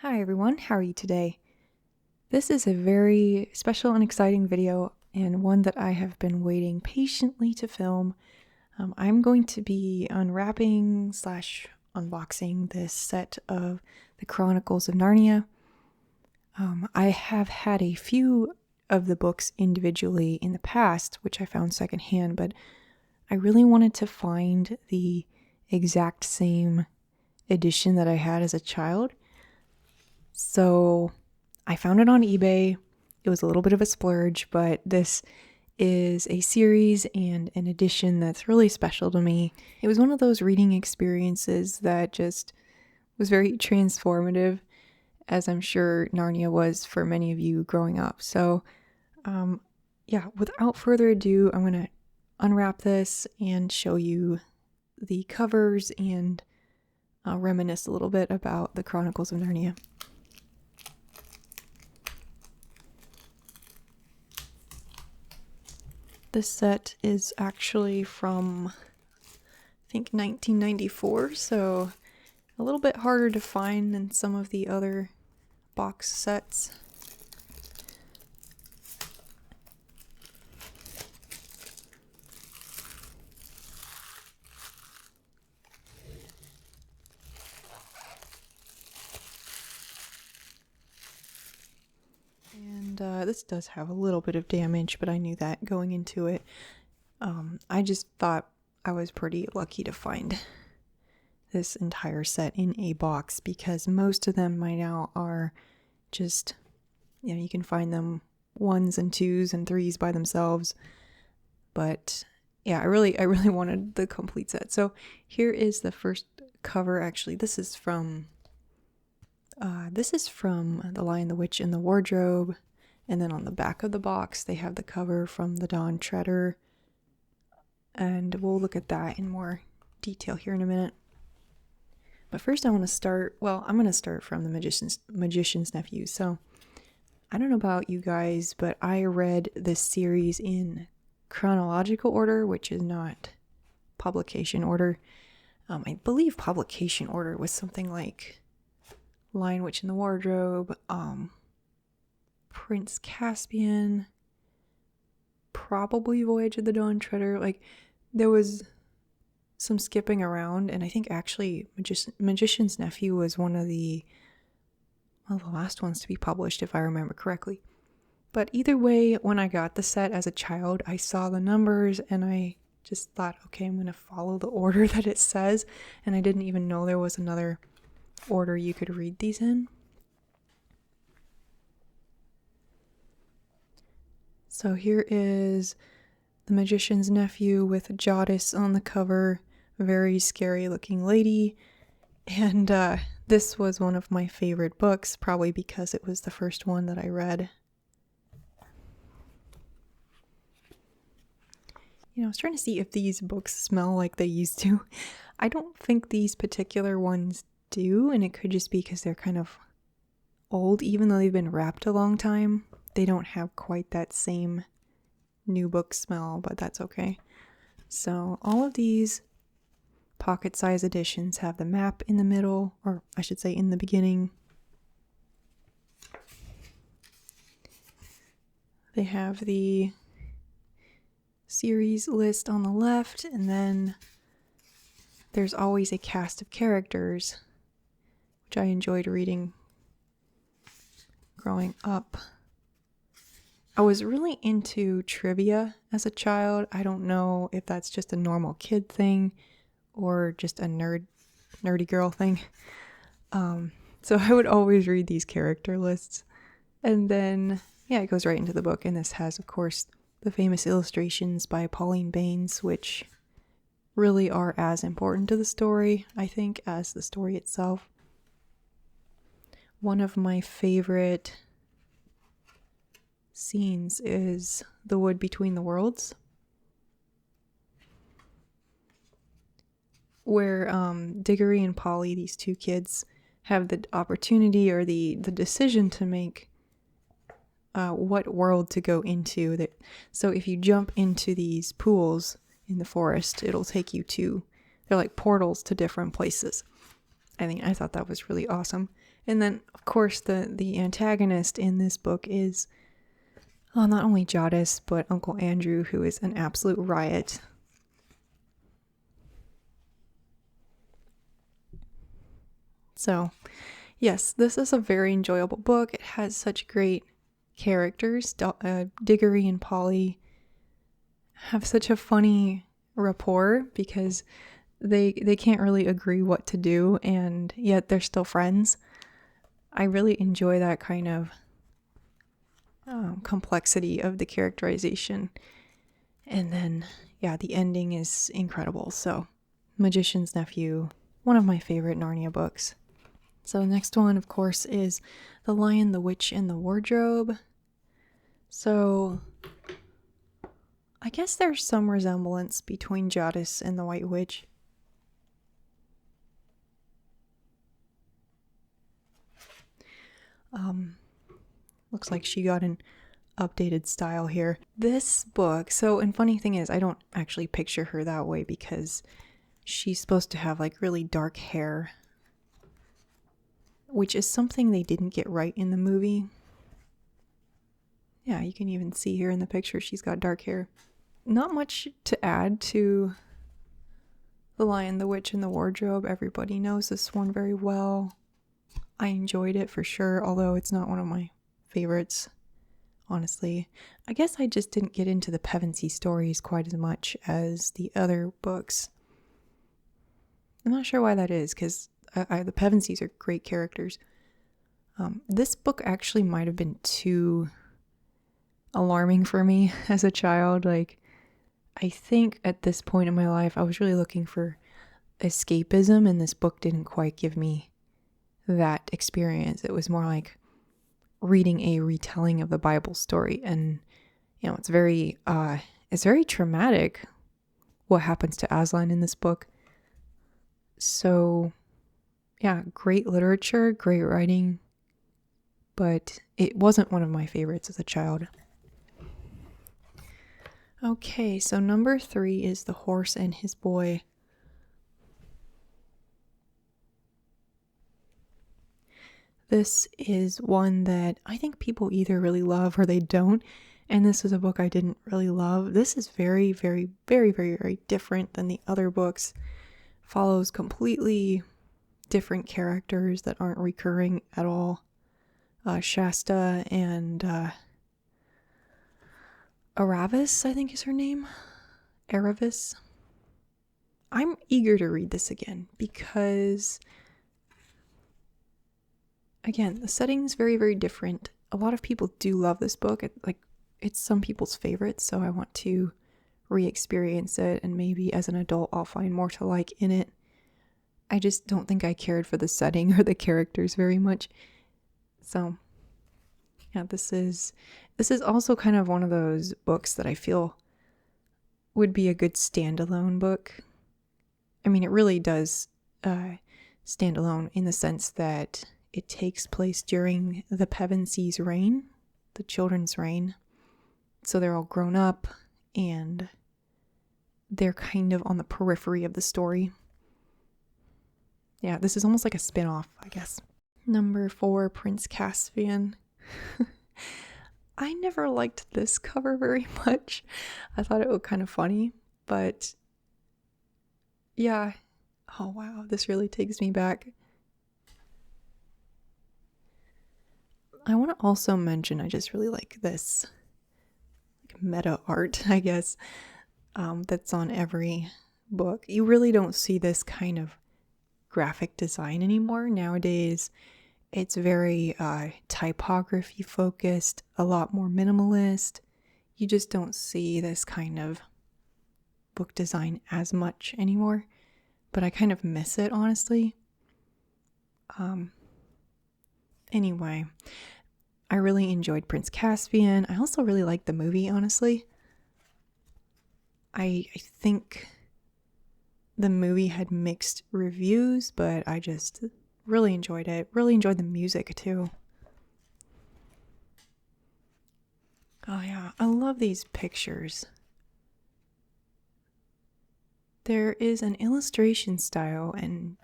Hi everyone, how are you today? This is a very special and exciting video and one that I have been waiting patiently to film. I'm going to be unwrapping / unboxing this set of the Chronicles of Narnia. I have had a few of the books individually in the past, which I found secondhand, but I really wanted to find the exact same edition that I had as a child. So I found it on eBay. It was a little bit of a splurge, but this is a series and an edition that's really special to me. It was one of those reading experiences that just was very transformative, as I'm sure Narnia was for many of you growing up. So, without further ado, I'm going to unwrap this and show you the covers and reminisce a little bit about the Chronicles of Narnia. This set is actually from, I think, 1994, so a little bit harder to find than some of the other box sets. And this does have a little bit of damage, but I knew that going into it. I just thought I was pretty lucky to find this entire set in a box, because most of them by now are just, you can find them 1s and 2s and 3s by themselves. But yeah, I really wanted the complete set. So here is the first cover. Actually, this is from The Lion, the Witch, and the Wardrobe. And then on the back of the box, they have the cover from the Dawn Treader. And we'll look at that in more detail here in a minute. But first I'm going to start from the Magician's Nephew. So I don't know about you guys, but I read this series in chronological order, which is not publication order. I believe publication order was something like Lion, Witch, and the Wardrobe, Prince Caspian, probably Voyage of the Dawn Treader. Like, there was some skipping around, and I think actually Magician's Nephew was one of the last ones to be published, if I remember correctly. But either way, when I got the set as a child, I saw the numbers and I just thought, okay, I'm going to follow the order that it says, and I didn't even know there was another order you could read these in. So here is The Magician's Nephew with Jadis on the cover, very scary looking lady. And this was one of my favorite books, probably because it was the first one that I read. I was trying to see if these books smell like they used to. I don't think these particular ones do, and it could just be because they're kind of old. Even though they've been wrapped a long time, they don't have quite that same new book smell, but that's okay. So all of these pocket-size editions have the map in the middle, or I should say in the beginning. They have the series list on the left, and then there's always a cast of characters, which I enjoyed reading growing up. I was really into trivia as a child. I don't know if that's just a normal kid thing or just a nerdy girl thing. So I would always read these character lists. And then, it goes right into the book. And this has, of course, the famous illustrations by Pauline Baynes, which really are as important to the story, I think, as the story itself. One of my favorite scenes is the wood between the worlds, where Diggory and Polly, these two kids, have the opportunity or the decision to make what world to go into. So if you jump into these pools in the forest, it'll take you to, they're like portals to different places. I thought that was really awesome. And then, of course, the antagonist in this book is not only Jadis, but Uncle Andrew, who is an absolute riot. So, yes, this is a very enjoyable book. It has such great characters. Diggory and Polly have such a funny rapport because they can't really agree what to do, and yet they're still friends. I really enjoy that kind of complexity of the characterization. And then, yeah, the ending is incredible. So, Magician's Nephew, one of my favorite Narnia books. So, the next one, of course, is The Lion, the Witch, and the Wardrobe. So, I guess there's some resemblance between Jadis and the White Witch. Looks like she got an updated style here. This book, and funny thing is, I don't actually picture her that way because she's supposed to have like really dark hair, which is something they didn't get right in the movie. Yeah, you can even see here in the picture she's got dark hair. Not much to add to The Lion, the Witch, and the Wardrobe. Everybody knows this one very well. I enjoyed it for sure, although it's not one of my favorites, honestly. I guess I just didn't get into the Pevensey stories quite as much as the other books. I'm not sure why that is, because the Pevenseys are great characters. This book actually might have been too alarming for me as a child. Like, I think at this point in my life, I was really looking for escapism, and this book didn't quite give me that experience. It was more like reading a retelling of the Bible story, and it's very traumatic what happens to Aslan in this book. So yeah, great literature, great writing, but it wasn't one of my favorites as a child. Okay, so number 3 is The Horse and His Boy. This is one that I think people either really love or they don't, and this is a book I didn't really love. This is very, very, very, very, very different than the other books. Follows completely different characters that aren't recurring at all. Shasta and Aravis, I think is her name. Aravis. I'm eager to read this again because, again, the setting is very, very different. A lot of people do love this book. It's some people's favorites, so I want to re-experience it, and maybe as an adult I'll find more to like in it. I just don't think I cared for the setting or the characters very much. So, yeah, this is also kind of one of those books that I feel would be a good standalone book. I mean, it really does stand alone in the sense that it takes place during the Pevenseys' reign, the children's reign. So they're all grown up and they're kind of on the periphery of the story. Yeah, this is almost like a spin-off, I guess. Number 4, Prince Caspian. I never liked this cover very much. I thought it was kind of funny, but yeah. Oh wow, this really takes me back. I want to also mention I just really like this meta art, I guess, that's on every book. You really don't see this kind of graphic design anymore. Nowadays, it's very typography focused, a lot more minimalist. You just don't see this kind of book design as much anymore, but I kind of miss it, honestly. Anyway, I really enjoyed Prince Caspian. I also really liked the movie, honestly. I think the movie had mixed reviews, but I just really enjoyed it. Really enjoyed the music too. Oh yeah, I love these pictures. There is an illustration style, and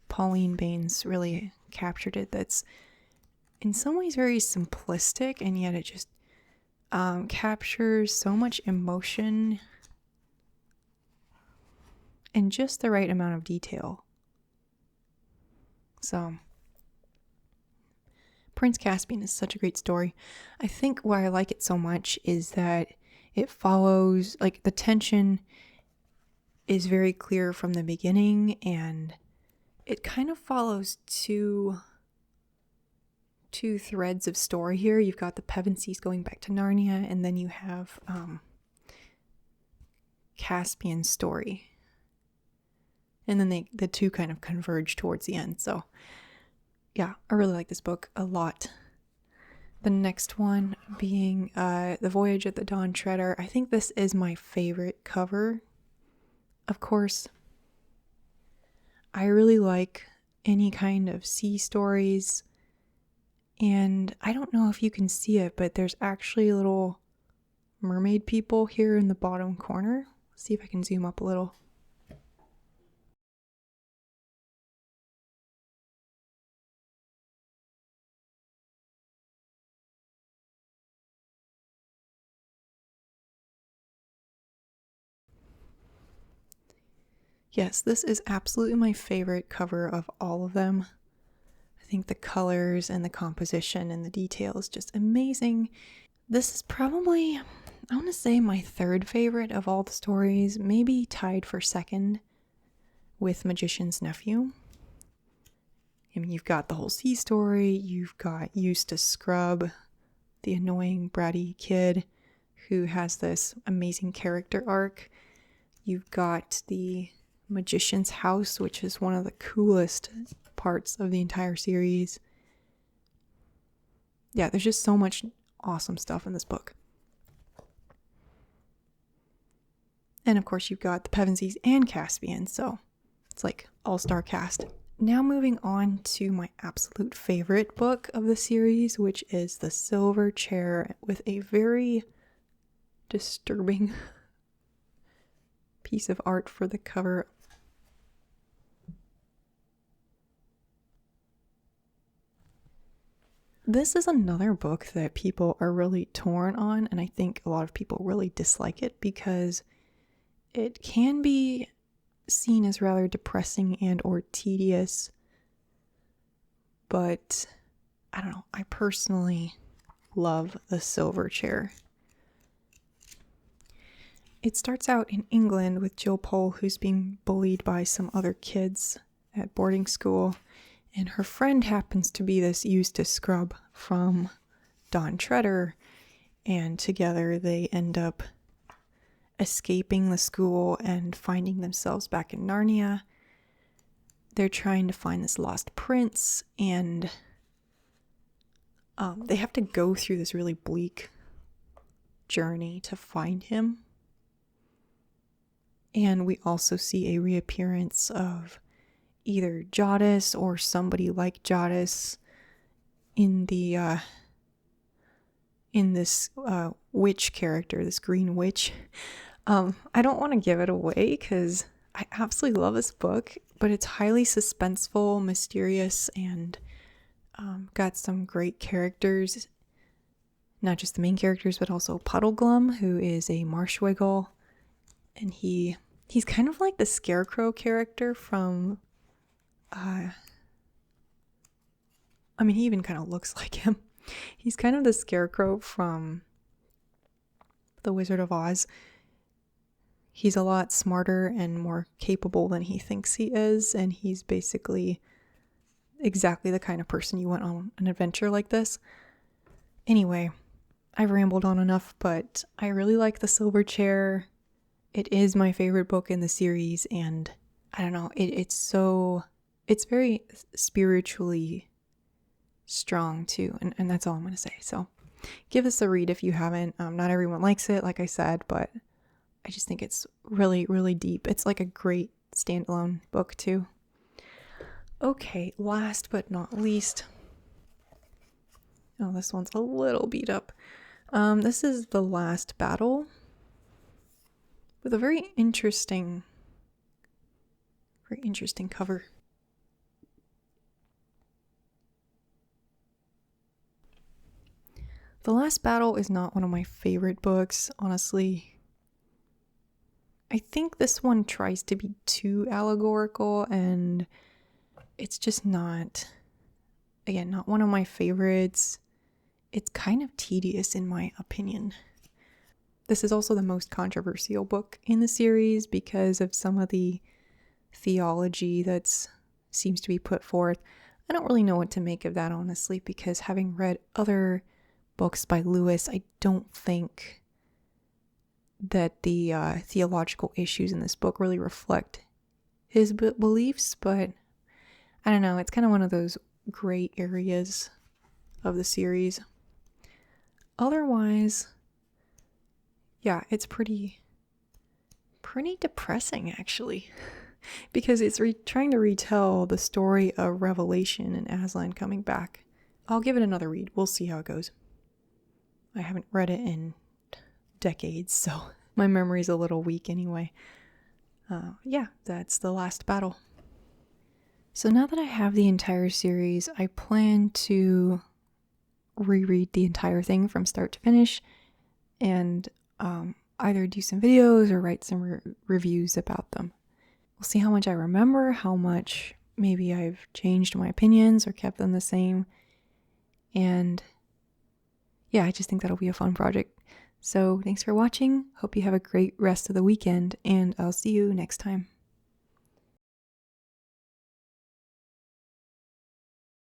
Pauline Baines really captured it that's in some ways very simplistic, and yet it just captures so much emotion and just the right amount of detail. So Prince Caspian is such a great story. I think why I like it so much is that it follows, like, the tension is very clear from the beginning, and it kind of follows two threads of story here. You've got the Pevensies going back to Narnia, and then you have Caspian's story. And then the two kind of converge towards the end. So yeah, I really like this book a lot. The next one being The Voyage of the Dawn Treader. I think this is my favorite cover. Of course, I really like any kind of sea stories. And I don't know if you can see it, but there's actually little mermaid people here in the bottom corner. Let's see if I can zoom up a little. Yes, this is absolutely my favorite cover of all of them. I think the colors and the composition and the detail is just amazing. This is probably, I want to say, my third favorite of all the stories, maybe tied for second with Magician's Nephew. I mean, you've got the whole sea story, you've got Eustace Scrubb, the annoying bratty kid who has this amazing character arc. You've got the Magician's House, which is one of the coolest parts of the entire series. Yeah, there's just so much awesome stuff in this book. And of course, you've got the Pevensies and Caspian, so it's like all-star cast. Now moving on to my absolute favorite book of the series, which is The Silver Chair, with a very disturbing piece of art for the cover. This is another book that people are really torn on, and I think a lot of people really dislike it because it can be seen as rather depressing and or tedious. But I don't know, I personally love The Silver Chair. It starts out in England with Jill Pole, who's being bullied by some other kids at boarding school, and her friend happens to be this Eustace Scrubb from Dawn Treader, and together they end up escaping the school and finding themselves back in Narnia. They're trying to find this lost prince, and they have to go through this really bleak journey to find him. And we also see a reappearance of either Jadis or somebody like Jadis in the in this witch character, this green witch. I don't want to give it away because I absolutely love this book, but it's highly suspenseful, mysterious, and got some great characters. Not just the main characters, but also Puddleglum, who is a marshwiggle, and he's kind of like the Scarecrow character from I mean, he even kind of looks like him. He's kind of the Scarecrow from The Wizard of Oz. He's a lot smarter and more capable than he thinks he is, and he's basically exactly the kind of person you want on an adventure like this. Anyway, I've rambled on enough, but I really like The Silver Chair. It is my favorite book in the series, and I don't know, it's very spiritually strong too, and that's all I'm going to say. So give this a read if you haven't. Not everyone likes it, like I said, but I just think it's really, really deep. It's like a great standalone book too. Okay, last but not least. Oh, this one's a little beat up. This is The Last Battle, with a very interesting cover. The Last Battle is not one of my favorite books, honestly. I think this one tries to be too allegorical, and it's just not, again, not one of my favorites. It's kind of tedious in my opinion. This is also the most controversial book in the series because of some of the theology that seems to be put forth. I don't really know what to make of that, honestly, because having read other books by Lewis, I don't think that the theological issues in this book really reflect his beliefs, but I don't know, it's kind of one of those gray areas of the series. Otherwise, yeah, it's pretty depressing, actually, because it's trying to retell the story of Revelation and Aslan coming back. I'll give it another read. We'll see how it goes. I haven't read it in decades, so my memory's a little weak anyway. Yeah, that's The Last Battle. So now that I have the entire series, I plan to reread the entire thing from start to finish and either do some videos or write some reviews about them. We'll see how much I remember, how much maybe I've changed my opinions or kept them the same. And yeah, I just think that'll be a fun project. So thanks for watching. Hope you have a great rest of the weekend, and I'll see you next time.